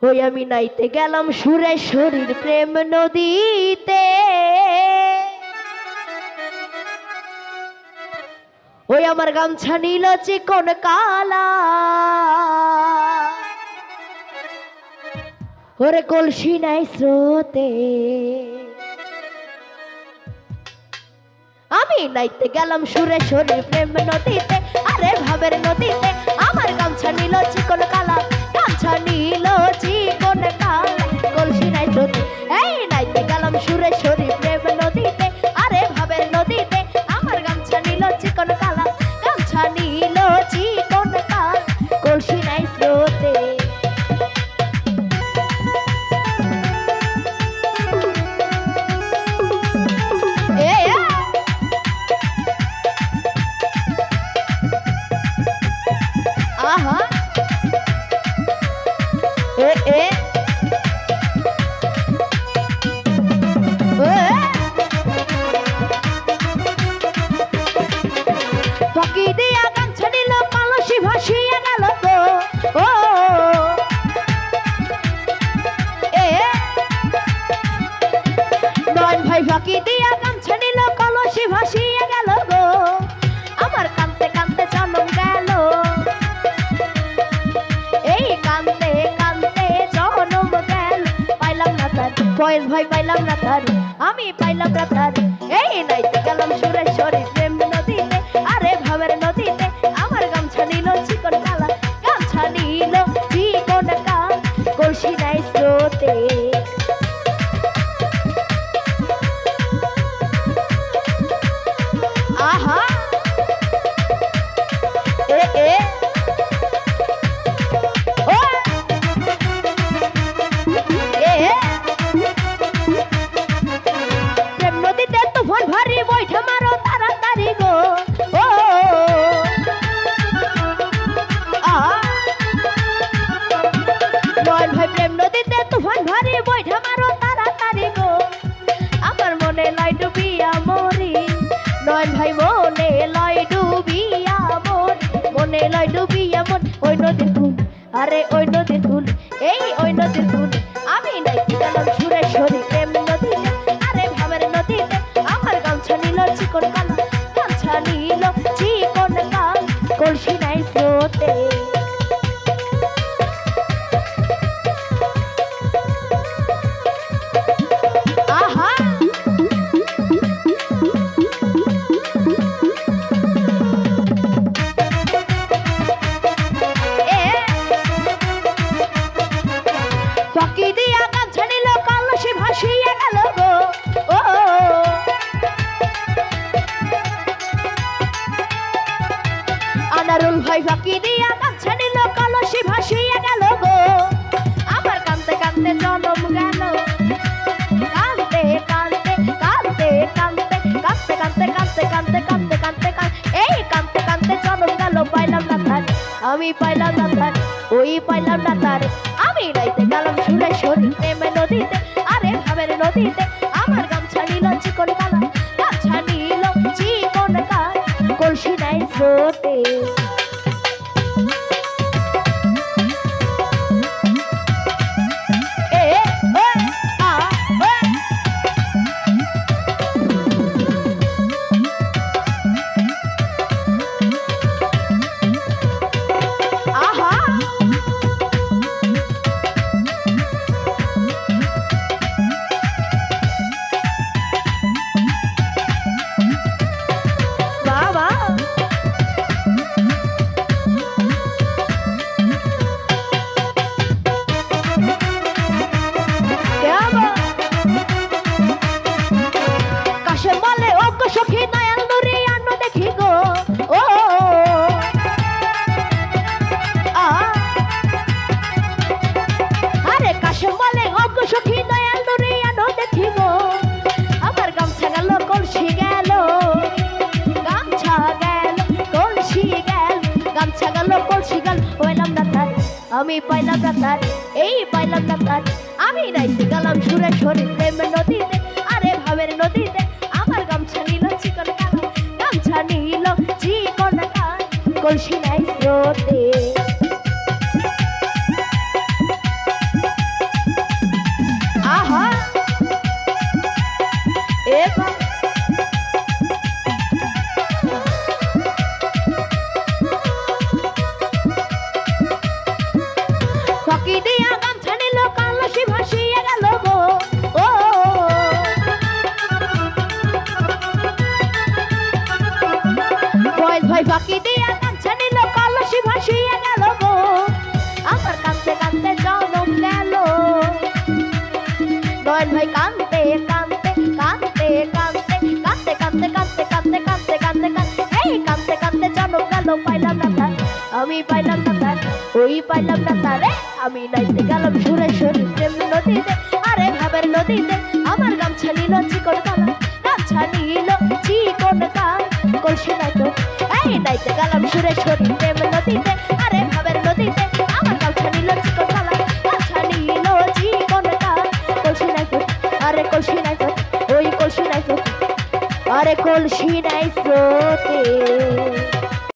ওই আমি নাইতে গেলাম সুরেশ্বরীর প্রেম নদীতে, ওই আমার গামছা নীল চিকন কালা, ওরে কলসি নাই স্রোতে। আমি নাইতে গেলাম সুরেশ্বরীর প্রেম নদীতে, আরে ভাবের নদীতে, আমার গামছা নীল চিকন কালা, গামছা নীল চিকন কালা, কলসি নাই স্রোতে। এই নাইতে গেলাম সুরেশ্বরীর প্রেম নদীতে, আরে ভাবের নদীতে, আমার গামছা নীল চিকন কালা, গামছা নীল চিকন কালা, কলসি নাই স্রোতে। আহা এ এ ফাঁকি দিয়া গামছা নিল কলসি ভাসিয়া গেল গো, ও এ নয়ন ভাই ফাঁকি দিয়া গামছা নিল কলসি ভাসিয়া গেল গো, আমার কাঁদতে কাঁদতে জনম গেল, এই কাঁদতে কাঁদতে জনম গেল, পাইলাম না তার ফয়েজ ভাই, পাইলাম না তার, আমি পাইলাম না তার। এই নাইতে গেলাম সুরেশ্বরীর প্রেম নদীতে, আরে ভাবের নদীতে, আমার গামছা নীল চিকন কালা, গামছা নীল চিকন কালা, কলসি নাই স্রোতে। আহা এ এ ও এ প্রেম নদীতে তুফান ভারী বৈঠা মারো তাড়াতাড়ি গো, ও নয়ন ভাই প্রেম নদীতে তুফান ভারী বৈঠা মারো তাড়াতাড়ি গো, আমার মনে লাই ডুবিয়া মরি, নয়ন ভাই মনে লাই ডুবিয়া মন, মনে লাই ডুবিয়া মন, ওই নদীর কুল, আরে ওই নদীর কুল, এই ওই নদীর কুল, আমি নাইতে গেলাম সুরেশ্বরী প্রেম নদীতে, আরে ভাবের নদীতে, আমার গামছা নীল চিকন কালা, গামছা নীল চিকন কালা, কলসি নাই স্রোতে। আহা ফাঁকি দিয়া গামছা নীল কলসি ভাসিয়া গেল গো, ও আনারুল ভাই ফাঁকি দিয়া গামছা নীল কলসি ভাসিয়া গেল গো, আমার কাঁদতে কাঁদতে জনম গেল, কাঁদতে কাঁদতে কাঁদতে কাঁদতে কাঁদতে কাঁদতে কাঁদতে কাঁদতে কাঁদতে কাঁদতে এই কাঁদতে কাঁদতে জনম গেল, পাইলাম না তার, আমি পাইলাম না তার, ওই পাইলাম না তার। আমি নাইতে গেলাম সুরেশ্বরী প্রেম নদীতে, আরে ভাবের নদীতে, আমার গামছা নীল চিকন কালা, গামছা নীল চিকন কালা, কলসি নাই স্রোতে। এ ও আ ও আহা বাবা কাশে বলে ও গো সখী নয়ন নুরি আনো দেখি গো, ও আরে কাশে বলে ও গো সখী নয়ন নুরি আনো দেখি গো, আমার গামছা গেল কলসি গেল, গামছা গেল কলসি গেল, গামছা গেল কলসি গেল, পাইলাম না তার, আমি পাইলাম না তার, এই পাইলাম না তার। আমি নাইতে গেলাম সুরেশ্বরী প্রেম নদীতে, আরে ভাবের নদীতে, আমার গামছা নীল চিকন কালা, গামছা নীল চিকন কালা, কলসি নাই স্রোতে। ফাঁকি দিয়া গামছা নিল কলসি ভাসিয়া গেল গো ও বয়স ভাই ফাঁকি দিয়া গামছা নিল কলসি ভাসিয়া গেল গো আমার কাঁদতে কাঁদতে জনম গেল নয়ন ভাই কাঁদতে কাঁদতে কাঁদতে কাঁদতে কাঁদতে কাঁদতে কাঁদতে কাঁদতে কাঁদতে কাঁদতে কাঁদতে এই কাঁদতে কাঁদতে জনম গেল পাইলাম না তার আমি পাইলাম না তার ওই পাইলাম না তারে আমি নাইতে গেলাম সুরেশ্বরী প্রেম নদীতে আরে ভাবের নদীতে আমার গামছা নিল চিকন কালা গামছা নিল চিকন কাল কলসি নাই তো এই নাইতে গেলাম সুরেশ্বরী প্রেম নদীতে আরে ভাবের নদীতে আমার গামছা নিল চিকন কালা গামছা নিল চিকন কাল কলসি নাই তো আরে কলসি নাই তো ওই কলসি নাই তো আরে কলসি নাই স্রোতে